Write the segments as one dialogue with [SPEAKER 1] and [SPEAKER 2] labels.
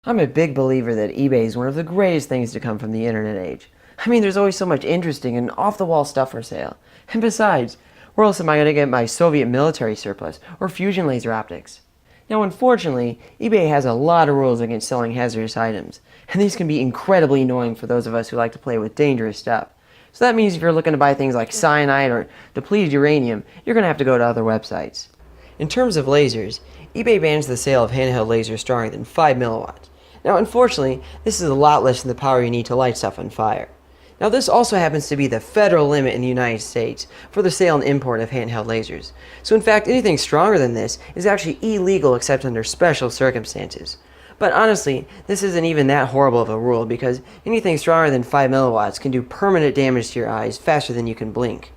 [SPEAKER 1] I'm a big believer that eBay is one of the greatest things to come from the internet age. I mean, there's always so much interesting and off-the-wall stuff for sale. And besides, where else am I going to get my Soviet military surplus or fusion laser optics? Now, unfortunately, eBay has a lot of rules against selling hazardous items, and these can be incredibly annoying for those of us who like to play with dangerous stuff. So that means if you're looking to buy things like cyanide or depleted uranium, you're going to have to go to other websites. In terms of lasers, eBay bans the sale of handheld lasers stronger than 5 milliwatts. Now, unfortunately, this is a lot less than the power you need to light stuff on fire. Now, this also happens to be the federal limit in the United States for the sale and import of handheld lasers. So, in fact, anything stronger than this is actually illegal except under special circumstances. But honestly, this isn't even that horrible of a rule because anything stronger than 5 milliwatts can do permanent damage to your eyes faster than you can blink.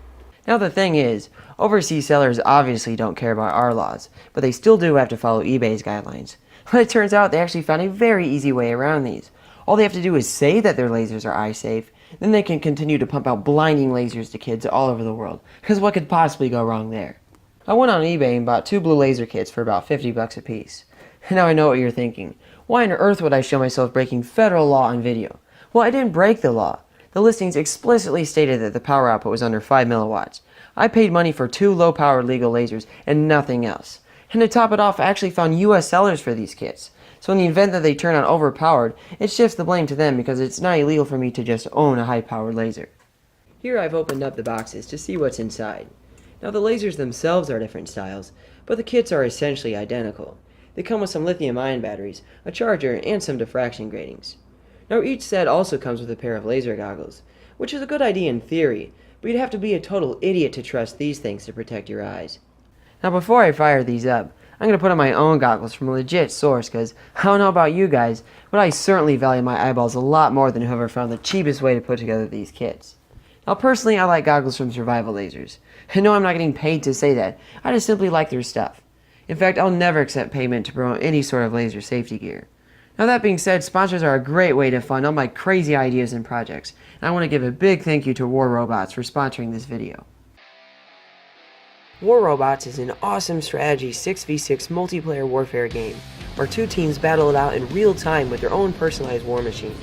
[SPEAKER 1] Now, the thing is, overseas sellers obviously don't care about our laws, but they still do have to follow eBay's guidelines. But it turns out they actually found a very easy way around these. All they have to do is say that their lasers are eye safe, then they can continue to pump out blinding lasers to kids all over the world. Because what could possibly go wrong there? I went on eBay and bought 2 blue laser kits for about $50 a piece. Now I know what you're thinking. Why on earth would I show myself breaking federal law on video? Well, I didn't break the law. The listings explicitly stated that the power output was under 5 milliwatts. I paid money for 2 low-powered legal lasers and nothing else. And to top it off, I actually found US sellers for these kits. So in the event that they turn out overpowered, it shifts the blame to them because it's not illegal for me to just own a high-powered laser. Here I've opened up the boxes to see what's inside. Now the lasers themselves are different styles, but the kits are essentially identical. They come with some lithium-ion batteries, a charger, and some diffraction gratings. Now each set also comes with a pair of laser goggles, which is a good idea in theory, but you'd have to be a total idiot to trust these things to protect your eyes. Now before I fire these up, I'm going to put on my own goggles from a legit source because I don't know about you guys, but I certainly value my eyeballs a lot more than whoever found the cheapest way to put together these kits. Now personally, I like goggles from Survival Lasers. I know I'm not getting paid to say that, I just simply like their stuff. In fact, I'll never accept payment to promote any sort of laser safety gear. Now that being said, sponsors are a great way to fund all my crazy ideas and projects, and I want to give a big thank you to War Robots for sponsoring this video. War Robots is an awesome strategy 6v6 multiplayer warfare game, where 2 teams battle it out in real time with their own personalized war machines.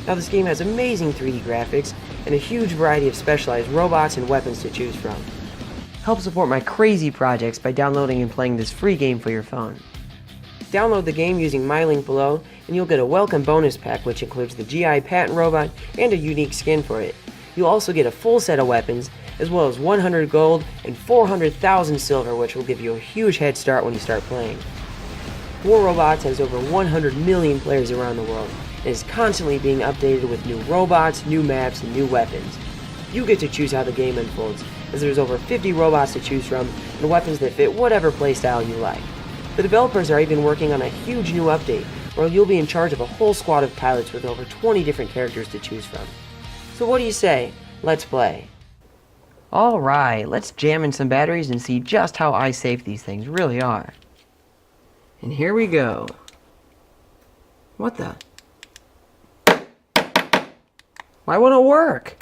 [SPEAKER 1] Now this game has amazing 3D graphics, and a huge variety of specialized robots and weapons to choose from. Help support my crazy projects by downloading and playing this free game for your phone. Download the game using my link below, and you'll get a welcome bonus pack which includes the GI patent robot and a unique skin for it. You'll also get a full set of weapons, as well as 100 gold and 400,000 silver, which will give you a huge head start when you start playing. War Robots has over 100 million players around the world, and is constantly being updated with new robots, new maps, and new weapons. You get to choose how the game unfolds, as there's over 50 robots to choose from, and weapons that fit whatever playstyle you like. The developers are even working on a huge new update, where you'll be in charge of a whole squad of pilots with over 20 different characters to choose from. So what do you say? Let's play. Alright, let's jam in some batteries and see just how eye safe these things really are. And here we go. What the? Why won't it work?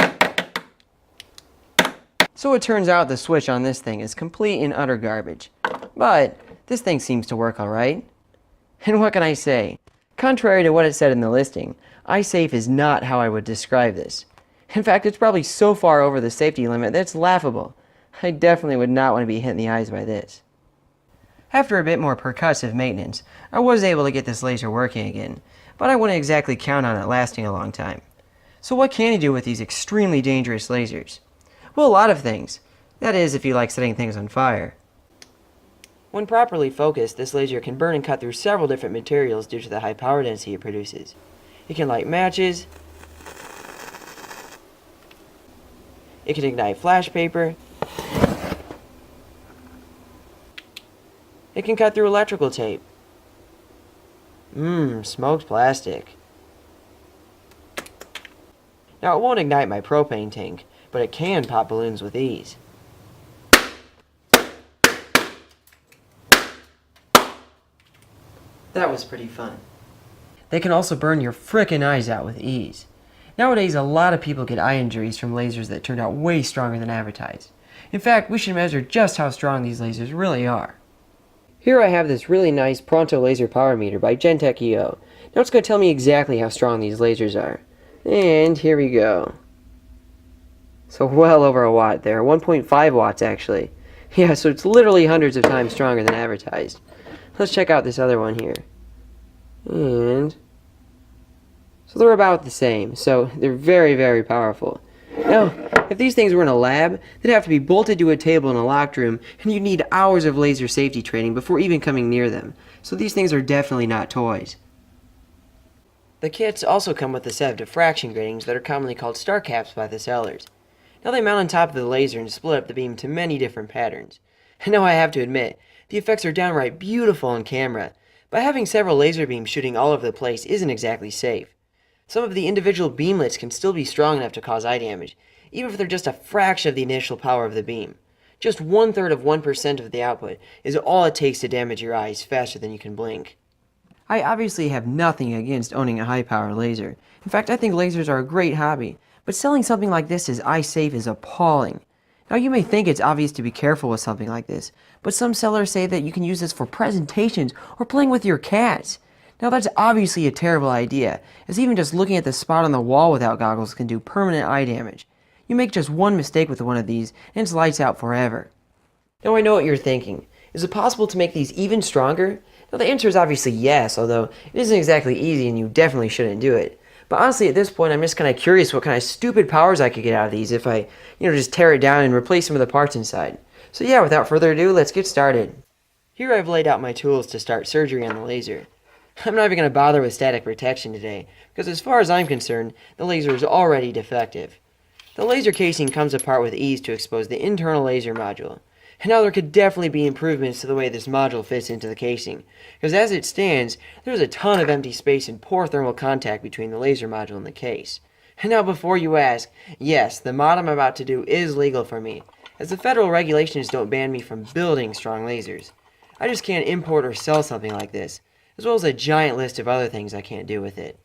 [SPEAKER 1] So it turns out the switch on this thing is complete and utter garbage. But this thing seems to work alright. And what can I say? Contrary to what it said in the listing, eye safe is not how I would describe this. In fact, it's probably so far over the safety limit that it's laughable. I definitely would not want to be hit in the eyes by this. After a bit more percussive maintenance, I was able to get this laser working again, but I wouldn't exactly count on it lasting a long time. So what can you do with these extremely dangerous lasers? Well, a lot of things. That is, if you like setting things on fire. When properly focused, this laser can burn and cut through several different materials due to the high power density it produces. It can light matches, it can ignite flash paper, it can cut through electrical tape. Smoked plastic. Now it won't ignite my propane tank, but it can pop balloons with ease. That was pretty fun. They can also burn your frickin' eyes out with ease. Nowadays, a lot of people get eye injuries from lasers that turned out way stronger than advertised. In fact, we should measure just how strong these lasers really are. Here I have this really nice Pronto laser power meter by Gentech EO. Now it's going to tell me exactly how strong these lasers are. And here we go. So well over a watt there, 1.5 watts actually. Yeah, so it's literally hundreds of times stronger than advertised. Let's check out this other one here. And so they're about the same, so they're very, very powerful. Now, if these things were in a lab, they'd have to be bolted to a table in a locked room, and you'd need hours of laser safety training before even coming near them. So these things are definitely not toys. The kits also come with a set of diffraction gratings that are commonly called star caps by the sellers. Now they mount on top of the laser and split up the beam to many different patterns. And now I have to admit, the effects are downright beautiful on camera, but having several laser beams shooting all over the place isn't exactly safe. Some of the individual beamlets can still be strong enough to cause eye damage, even if they're just a fraction of the initial power of the beam. Just 1/3 of 1% of the output is all it takes to damage your eyes faster than you can blink. I obviously have nothing against owning a high-power laser. In fact, I think lasers are a great hobby, but selling something like this as eye-safe is appalling. Now, you may think it's obvious to be careful with something like this, but some sellers say that you can use this for presentations or playing with your cats. Now, that's obviously a terrible idea, as even just looking at the spot on the wall without goggles can do permanent eye damage. You make just one mistake with one of these, and it's lights out forever. Now, I know what you're thinking. Is it possible to make these even stronger? Now, the answer is obviously yes, although it isn't exactly easy and you definitely shouldn't do it. But honestly, at this point, I'm just kind of curious what kind of stupid powers I could get out of these if I, just tear it down and replace some of the parts inside. So yeah, without further ado, let's get started. Here I've laid out my tools to start surgery on the laser. I'm not even going to bother with static protection today, because as far as I'm concerned, the laser is already defective. The laser casing comes apart with ease to expose the internal laser module. And now there could definitely be improvements to the way this module fits into the casing, because as it stands, there's a ton of empty space and poor thermal contact between the laser module and the case. And now before you ask, yes, the mod I'm about to do is legal for me, as the federal regulations don't ban me from building strong lasers. I just can't import or sell something like this, as well as a giant list of other things I can't do with it.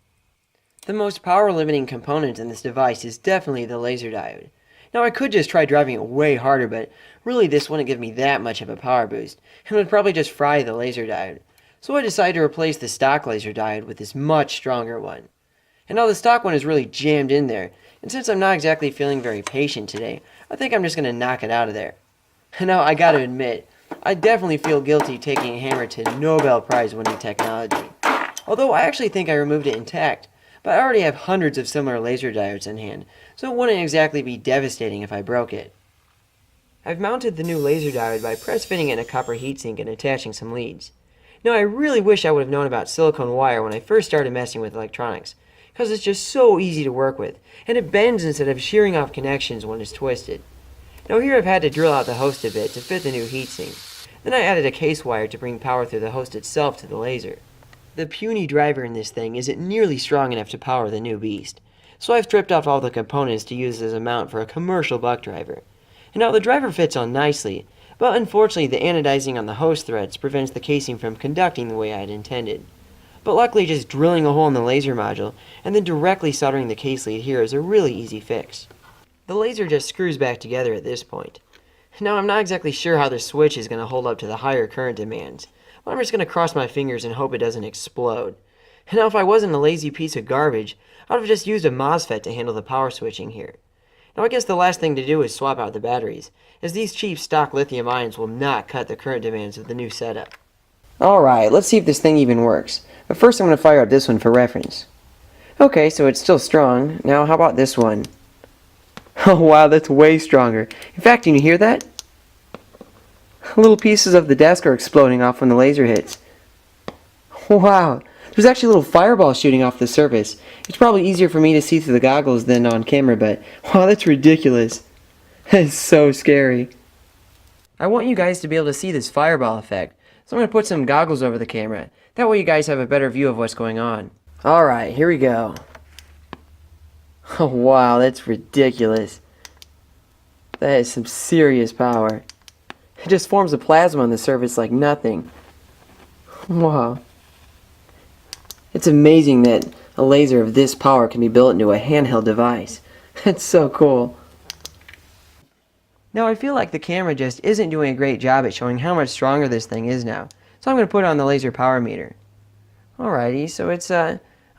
[SPEAKER 1] The most power-limiting component in this device is definitely the laser diode. Now I could just try driving it way harder, but really this wouldn't give me that much of a power boost, and would probably just fry the laser diode. So I decided to replace the stock laser diode with this much stronger one. And now the stock one is really jammed in there, and since I'm not exactly feeling very patient today, I think I'm just going to knock it out of there. And now I gotta admit, I definitely feel guilty taking a hammer to Nobel Prize winning technology. Although I actually think I removed it intact, but I already have hundreds of similar laser diodes in hand, so it wouldn't exactly be devastating if I broke it. I've mounted the new laser diode by press fitting it in a copper heatsink and attaching some leads. Now I really wish I would have known about silicone wire when I first started messing with electronics, because it's just so easy to work with, and it bends instead of shearing off connections when it's twisted. Now here I've had to drill out the host a bit to fit the new heatsink. Then I added a case wire to bring power through the host itself to the laser. The puny driver in this thing isn't nearly strong enough to power the new beast, so I've stripped off all the components to use as a mount for a commercial buck driver. And now the driver fits on nicely, but unfortunately the anodizing on the host threads prevents the casing from conducting the way I had intended. But luckily just drilling a hole in the laser module and then directly soldering the case lead here is a really easy fix. The laser just screws back together at this point. Now I'm not exactly sure how the switch is going to hold up to the higher current demands, but I'm just going to cross my fingers and hope it doesn't explode. And now if I wasn't a lazy piece of garbage, I would have just used a MOSFET to handle the power switching here. Now I guess the last thing to do is swap out the batteries, as these cheap stock lithium ions will not cut the current demands of the new setup. Alright, let's see if this thing even works. But first I'm going to fire up this one for reference. Okay, so it's still strong. Now how about this one? Oh wow, that's way stronger. In fact, can you hear that? Little pieces of the desk are exploding off when the laser hits. Wow, there's actually little fireballs shooting off the surface. It's probably easier for me to see through the goggles than on camera, but wow, that's ridiculous. That is so scary. I want you guys to be able to see this fireball effect, so I'm going to put some goggles over the camera. That way you guys have a better view of what's going on. Alright, here we go. Oh wow, that's ridiculous. That is some serious power. It just forms a plasma on the surface like nothing. Wow. It's amazing that a laser of this power can be built into a handheld device. That's so cool. Now I feel like the camera just isn't doing a great job at showing how much stronger this thing is now. So I'm going to put it on the laser power meter. Alrighty, so it's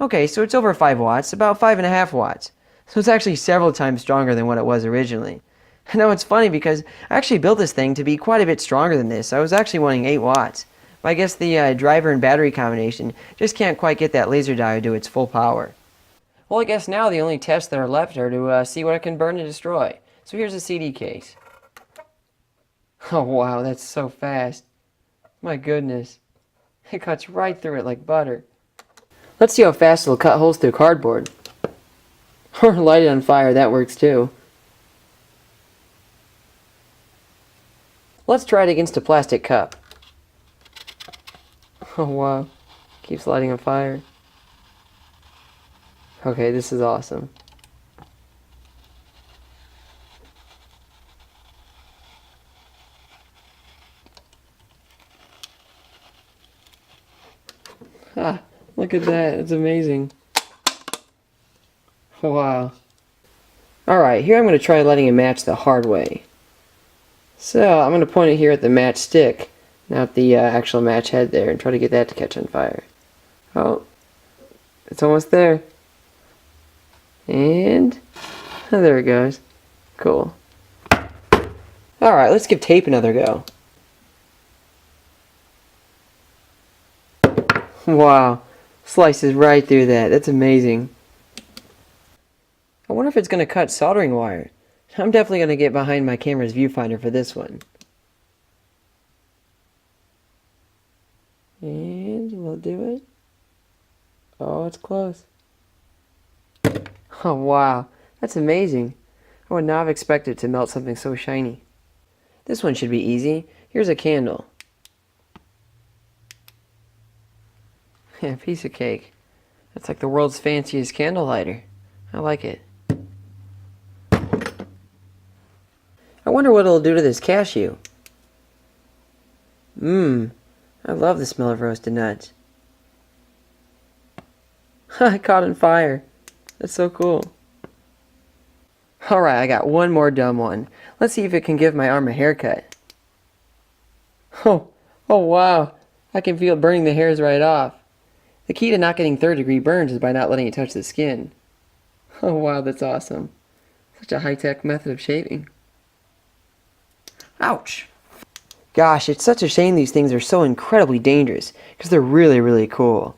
[SPEAKER 1] okay, so it's over 5 watts, about 5.5 watts. So it's actually several times stronger than what it was originally. Now it's funny because I actually built this thing to be quite a bit stronger than this. I was actually wanting 8 watts. But I guess the driver and battery combination just can't quite get that laser diode to its full power. Well, I guess now the only tests that are left are to see what it can burn and destroy. So here's a CD case. Oh wow, that's so fast. My goodness. It cuts right through it like butter. Let's see how fast it'll cut holes through cardboard. Or light it on fire, that works too. Let's try it against a plastic cup. Oh wow, keeps lighting on fire. Okay, this is awesome. Ah, look at that, it's amazing. Wow. Alright, here I'm going to try letting it match the hard way. So, I'm going to point it here at the match stick, not the actual match head there, and try to get that to catch on fire. Oh, it's almost there. And, oh, there it goes. Cool. Alright, let's give tape another go. Wow, slices right through that. That's amazing. I wonder if it's going to cut soldering wire. I'm definitely going to get behind my camera's viewfinder for this one. And we'll do it. Oh, it's close. Oh, wow. That's amazing. I would not have expected to melt something so shiny. This one should be easy. Here's a candle. Yeah, piece of cake. That's like the world's fanciest candle lighter. I like it. I wonder what it'll do to this cashew. Mmm, I love the smell of roasted nuts. I caught on fire. That's so cool. Alright, I got one more dumb one. Let's see if it can give my arm a haircut. Oh wow. I can feel it burning the hairs right off. The key to not getting third-degree burns is by not letting it touch the skin. Oh wow, that's awesome. Such a high-tech method of shaving. Ouch! Gosh, it's such a shame these things are so incredibly dangerous, because they're really, really cool.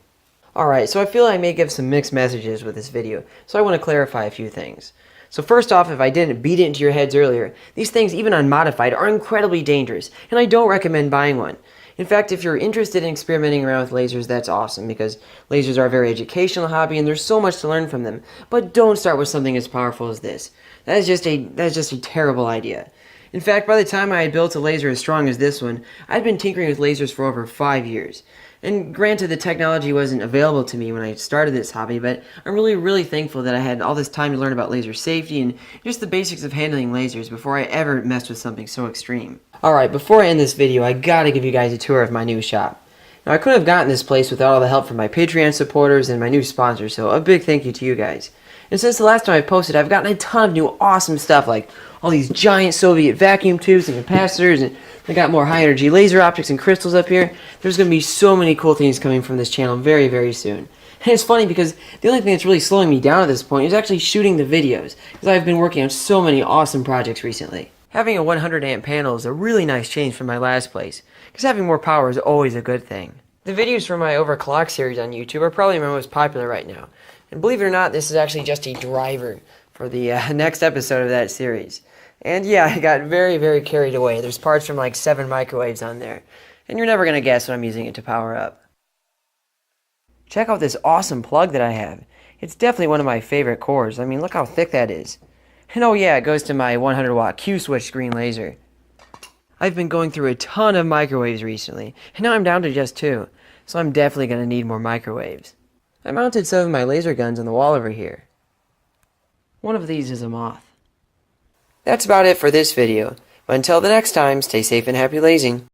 [SPEAKER 1] Alright, so I feel I may give some mixed messages with this video, so I want to clarify a few things. So first off, if I didn't beat it into your heads earlier, these things, even unmodified, are incredibly dangerous, and I don't recommend buying one. In fact, if you're interested in experimenting around with lasers, that's awesome, because lasers are a very educational hobby, and there's so much to learn from them. But don't start with something as powerful as this. That is just a terrible idea. In fact, by the time I had built a laser as strong as this one, I'd been tinkering with lasers for over 5 years. And granted, the technology wasn't available to me when I started this hobby, but I'm really, really thankful that I had all this time to learn about laser safety and just the basics of handling lasers before I ever messed with something so extreme. Alright, before I end this video, I gotta give you guys a tour of my new shop. Now, I couldn't have gotten this place without all the help from my Patreon supporters and my new sponsors, so a big thank you to you guys. And since the last time I posted, I've gotten a ton of new awesome stuff, like all these giant Soviet vacuum tubes and capacitors, and I got more high energy laser optics and crystals up here. There's going to be so many cool things coming from this channel very, very soon. And it's funny because the only thing that's really slowing me down at this point is actually shooting the videos, because I've been working on so many awesome projects recently. Having a 100 amp panel is a really nice change from my last place, because having more power is always a good thing. The videos from my Overclock series on YouTube are probably my most popular right now. And believe it or not, this is actually just a driver for the next episode of that series. And yeah, I got very, very carried away. There's parts from like 7 microwaves on there. And you're never going to guess what I'm using it to power up. Check out this awesome plug that I have. It's definitely one of my favorite cores. I mean, look how thick that is. And oh yeah, it goes to my 100 watt Q-switch screen laser. I've been going through a ton of microwaves recently, and now I'm down to just 2. So I'm definitely going to need more microwaves. I mounted some of my laser guns on the wall over here. One of these is a moth. That's about it for this video, but until the next time, stay safe and happy lasing.